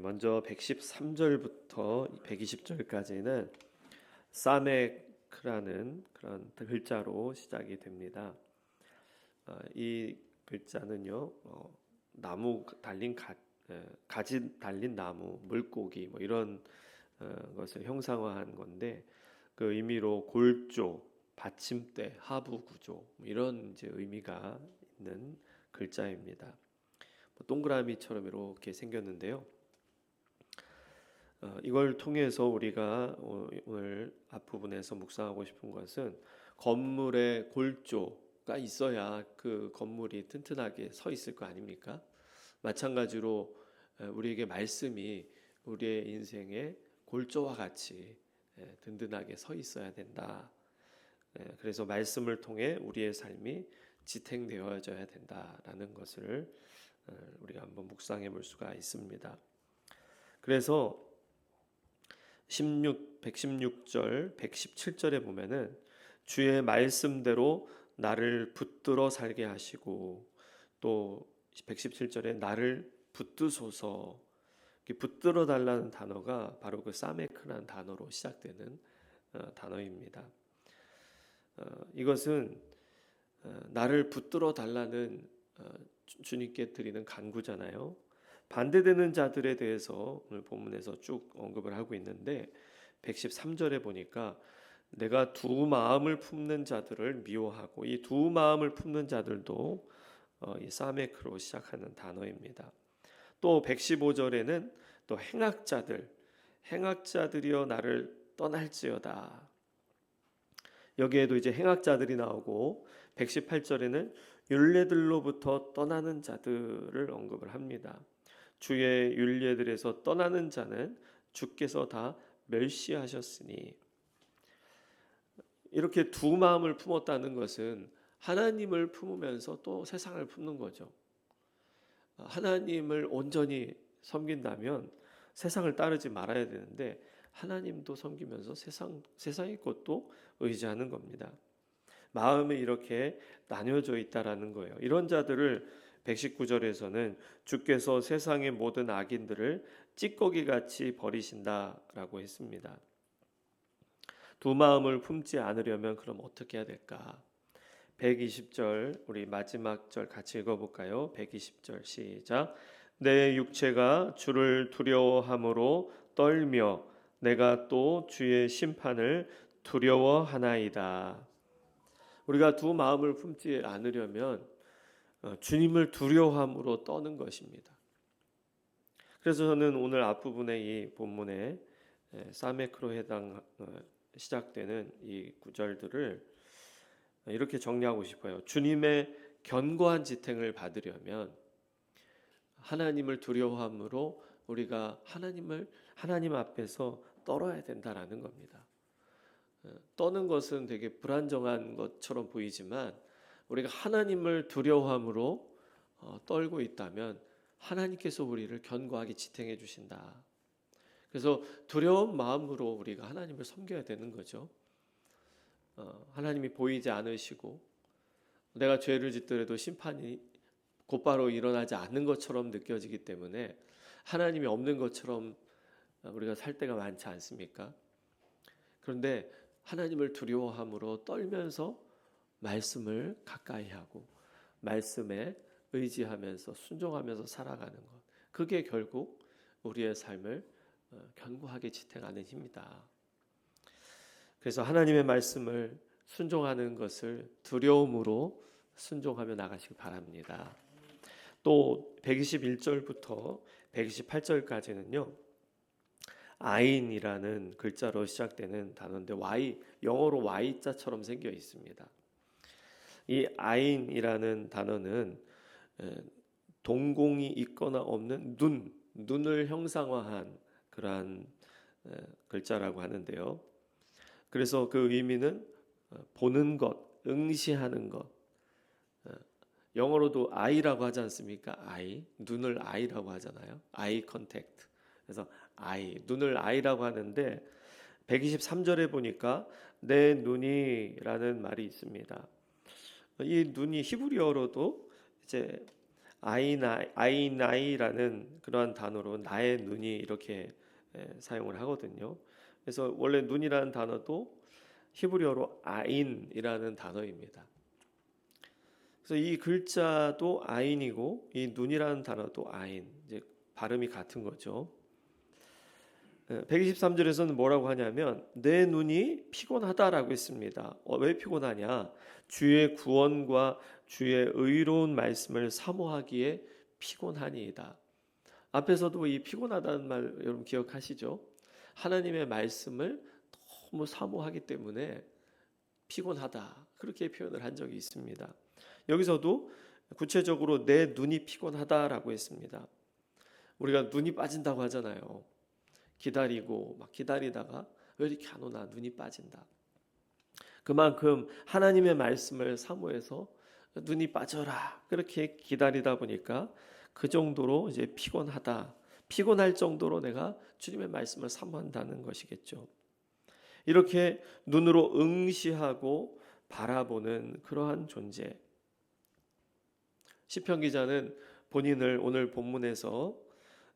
먼저 113절부터 120절까지는 사메크라는 그런 글자로 시작이 됩니다. 이 글자는요, 나무 달린 가지 달린 나무, 물고기 뭐 이런 것을 형상화한 건데 그 의미로 골조, 받침대, 하부 구조 뭐 이런 이제 의미가 있는 글자입니다. 동그라미처럼 이렇게 생겼는데요. 이걸 통해서 우리가 오늘 앞부분에서 묵상하고 싶은 것은 건물의 골조가 있어야 그 건물이 튼튼하게 서 있을 거 아닙니까? 마찬가지로 우리에게 말씀이 우리의 인생의 골조와 같이 든든하게 서 있어야 된다. 그래서 말씀을 통해 우리의 삶이 지탱되어져야 된다라는 것을 우리가 한번 묵상해 볼 수가 있습니다. 그래서 116절, 117절에 보면은 주의 말씀대로 나를 붙들어 살게 하시고 또 117절에 나를 붙드소서. 붙들어 달라는 단어가 바로 그 사메크라는 단어로 시작되는 단어입니다. 이것은 나를 붙들어 달라는 주님께 드리는 간구잖아요. 반대되는 자들에 대해서 오늘 본문에서 쭉 언급을 하고 있는데 113절에 보니까 내가 두 마음을 품는 자들을 미워하고 이 두 마음을 품는 자들도 이 사메크로 시작하는 단어입니다. 또 115절에는 또 행악자들이여 나를 떠날지어다. 여기에도 이제 행악자들이 나오고 118절에는 율례들로부터 떠나는 자들을 언급을 합니다. 주의 율례들에서 떠나는 자는 주께서 다 멸시하셨으니. 이렇게 두 마음을 품었다는 것은 하나님을 품으면서 또 세상을 품는 거죠. 하나님을 온전히 섬긴다면 세상을 따르지 말아야 되는데 하나님도 섬기면서 세상의 것도 의지하는 겁니다. 마음이 이렇게 나뉘어져 있다라는 거예요. 이런 자들을 119절에서는 주께서 세상의 모든 악인들을 찌꺼기같이 버리신다라고 했습니다. 두 마음을 품지 않으려면 그럼 어떻게 해야 될까? 120절 우리 마지막 절 같이 읽어볼까요? 120절 시작. 내 육체가 주를 두려워함으로 떨며 내가 또 주의 심판을 두려워하나이다. 우리가 두 마음을 품지 않으려면 주님을 두려워함으로 떠는 것입니다. 그래서 저는 오늘 앞부분의 이 본문에 사메크로 시작되는 이 구절들을 이렇게 정리하고 싶어요. 주님의 견고한 지탱을 받으려면 하나님을 두려워함으로 우리가 하나님 앞에서 떨어야 된다라는 겁니다. 떠는 것은 되게 불안정한 것처럼 보이지만 우리가 하나님을 두려워함으로 떨고 있다면 하나님께서 우리를 견고하게 지탱해 주신다. 그래서 두려운 마음으로 우리가 하나님을 섬겨야 되는 거죠. 하나님이 보이지 않으시고 내가 죄를 짓더라도 심판이 곧바로 일어나지 않는 것처럼 느껴지기 때문에 하나님이 없는 것처럼 우리가 살 때가 많지 않습니까? 그런데 하나님을 두려워함으로 떨면서 말씀을 가까이 하고 말씀에 의지하면서 순종하면서 살아가는 것, 그게 결국 우리의 삶을 견고하게 지탱하는 힘이다. 그래서 하나님의 말씀을 순종하는 것을 두려움으로 순종하며 나가시기 바랍니다. 또 121절부터 128절까지는요. 아인이라는 글자로 시작되는 단어인데 영어로 Y자처럼 생겨 있습니다. 이 아인이라는 단어는 동공이 있거나 없는 눈을 형상화한 그러한 글자라고 하는데요. 그래서 그 의미는 보는 것, 응시하는 것. 영어로도 eye라고 하지 않습니까? 눈을 eye라고 하잖아요. eye contact. 그래서 눈을 eye라고 하는데 123절에 보니까 내 눈이라는 말이 있습니다. 이 눈이 히브리어로도 이제 아이나이라는 그러한 단어로 나의 눈이 이렇게 사용을 하거든요. 그래서 원래 눈이라는 단어도 히브리어로 아인이라는 단어입니다. 그래서 이 글자도 아인이고 이 눈이라는 단어도 아인, 이제 발음이 같은 거죠. 123절에서는 뭐라고 하냐면 내 눈이 피곤하다라고 했습니다. 왜 피곤하냐? 주의 구원과 주의 의로운 말씀을 사모하기에 피곤하니이다. 앞에서도 이 피곤하다는 말 여러분 기억하시죠? 하나님의 말씀을 너무 사모하기 때문에 피곤하다, 그렇게 표현을 한 적이 있습니다. 여기서도 구체적으로 내 눈이 피곤하다라고 했습니다. 우리가 눈이 빠진다고 하잖아요. 기다리고 막 기다리다가 왜 이렇게 안 오나, 눈이 빠진다. 그만큼 하나님의 말씀을 사모해서 눈이 빠져라, 그렇게 기다리다 보니까 그 정도로 이제 피곤하다, 피곤할 정도로 내가 주님의 말씀을 사모한다는 것이겠죠. 이렇게 눈으로 응시하고 바라보는 그러한 존재. 시편 기자는 본인을 오늘 본문에서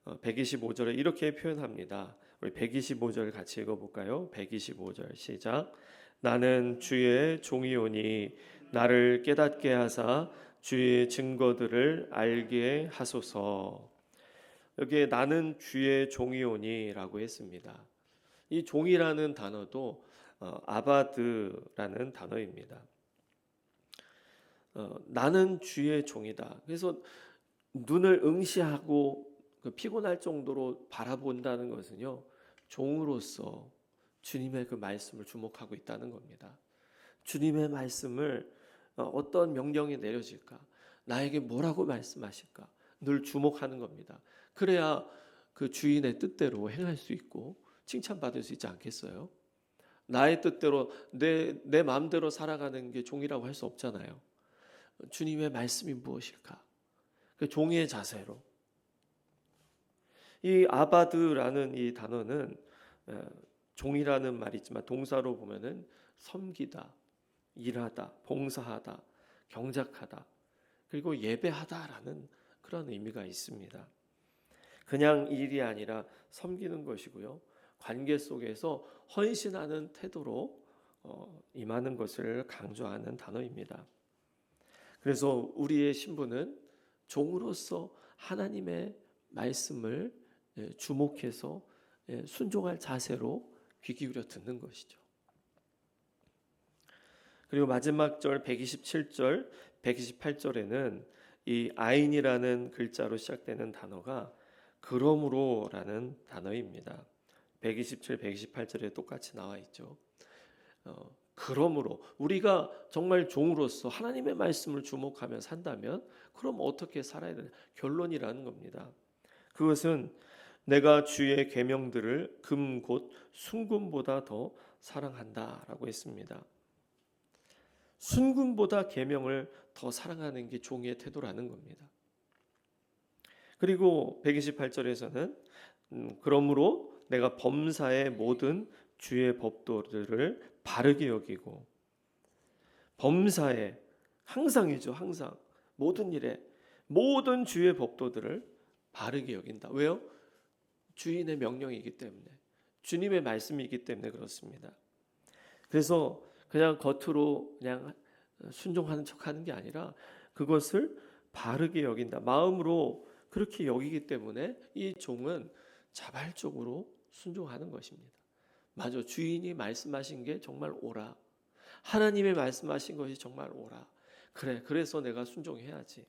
125절에 이렇게 표현합니다. 우리 125절 같이 읽어볼까요? 125절 시작. 나는 주의 종이오니 나를 깨닫게 하사 주의 증거들을 알게 하소서. 여기에 나는 주의 종이오니라고 했습니다. 이 종이라는 단어도 아바드라는 단어입니다. 나는 주의 종이다. 그래서 눈을 응시하고 피곤할 정도로 바라본다는 것은요, 종으로서 주님의 그 말씀을 주목하고 있다는 겁니다. 주님의 말씀을 어떤 명령이 내려질까, 나에게 뭐라고 말씀하실까 늘 주목하는 겁니다. 그래야 그 주인의 뜻대로 행할 수 있고 칭찬받을 수 있지 않겠어요? 나의 뜻대로 내 마음대로 살아가는 게 종이라고 할 수 없잖아요. 주님의 말씀이 무엇일까? 그 종의 자세로. 이 아바드라는 이 단어는 종이라는 말이 있지만 동사로 보면은 섬기다, 일하다, 봉사하다, 경작하다, 그리고 예배하다라는 그런 의미가 있습니다. 그냥 일이 아니라 섬기는 것이고요. 관계 속에서 헌신하는 태도로 임하는 것을 강조하는 단어입니다. 그래서 우리의 신분은 종으로서 하나님의 말씀을 주목해서 순종할 자세로 귀 기울여 듣는 것이죠. 그리고 마지막 절 127절, 128절에는 이 아인이라는 글자로 시작되는 단어가 그러므로라는 단어입니다. 127, 128절에 똑같이 나와 있죠. 그러므로 우리가 정말 종으로서 하나님의 말씀을 주목하며 산다면 그럼 어떻게 살아야 되나? 결론이라는 겁니다. 그것은 내가 주의 계명들을 금 곧 순금보다 더 사랑한다라고 했습니다. 순금보다 계명을 더 사랑하는 게 종의 태도라는 겁니다. 그리고 128절에서는 그러므로 내가 범사의 모든 주의 법도들을 바르게 여기고, 범사에 항상이죠. 항상 모든 일에 모든 주의 법도들을 바르게 여긴다. 왜요? 주인의 명령이기 때문에, 주님의 말씀이기 때문에 그렇습니다. 그래서 그냥 겉으로 그냥 순종하는 척하는 게 아니라 그것을 바르게 여긴다. 마음으로 그렇게 여기기 때문에 이 종은 자발적으로 순종하는 것입니다. 맞아, 주인이 말씀하신 게 정말 옳아. 하나님의 말씀하신 것이 정말 옳아. 그래, 그래서 내가 순종해야지.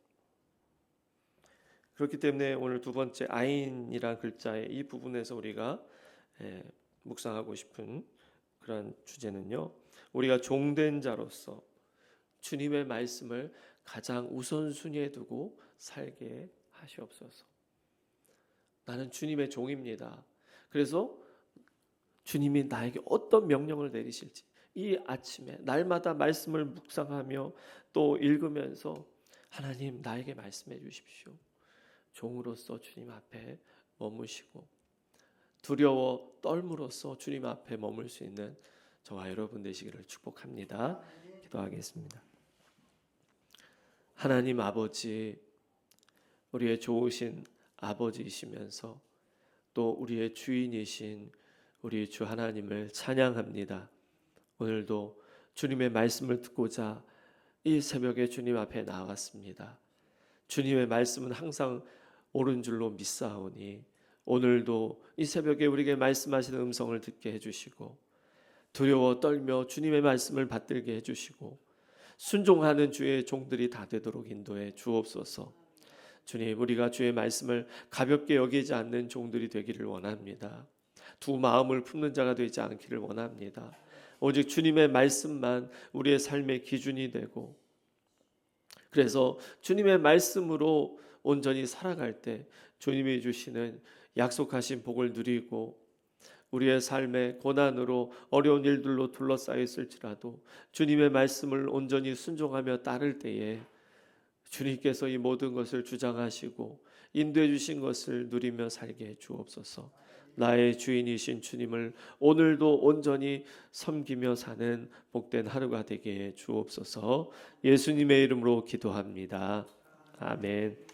그렇기 때문에 오늘 두 번째 아인이란 글자의 이 부분에서 우리가 묵상하고 싶은 그런 주제는요, 우리가 종된 자로서 주님의 말씀을 가장 우선순위에 두고 살게 하시옵소서. 나는 주님의 종입니다. 그래서 주님이 나에게 어떤 명령을 내리실지 이 아침에 날마다 말씀을 묵상하며 또 읽으면서 하나님 나에게 말씀해 주십시오. 종으로서 주님 앞에 머무시고 두려워 떨므로써 주님 앞에 머물 수 있는 저와 여러분 되시기를 축복합니다. 기도하겠습니다. 하나님 아버지, 우리의 좋으신 아버지이시면서 또 우리의 주인이신 우리 주 하나님을 찬양합니다. 오늘도 주님의 말씀을 듣고자 이 새벽에 주님 앞에 나왔습니다. 주님의 말씀은 항상 옳은 줄로 믿사오니 오늘도 이 새벽에 우리에게 말씀하시는 음성을 듣게 해주시고 두려워 떨며 주님의 말씀을 받들게 해주시고 순종하는 주의 종들이 다 되도록 인도해 주옵소서. 주님, 우리가 주의 말씀을 가볍게 여기지 않는 종들이 되기를 원합니다. 두 마음을 품는 자가 되지 않기를 원합니다. 오직 주님의 말씀만 우리의 삶의 기준이 되고, 그래서 주님의 말씀으로 온전히 살아갈 때 주님이 주시는 약속하신 복을 누리고, 우리의 삶의 고난으로 어려운 일들로 둘러싸여 있을지라도 주님의 말씀을 온전히 순종하며 따를 때에 주님께서 이 모든 것을 주장하시고 인도해 주신 것을 누리며 살게 해 주옵소서. 나의 주인이신 주님을 오늘도 온전히 섬기며 사는 복된 하루가 되게 해 주옵소서. 예수님의 이름으로 기도합니다. 아멘.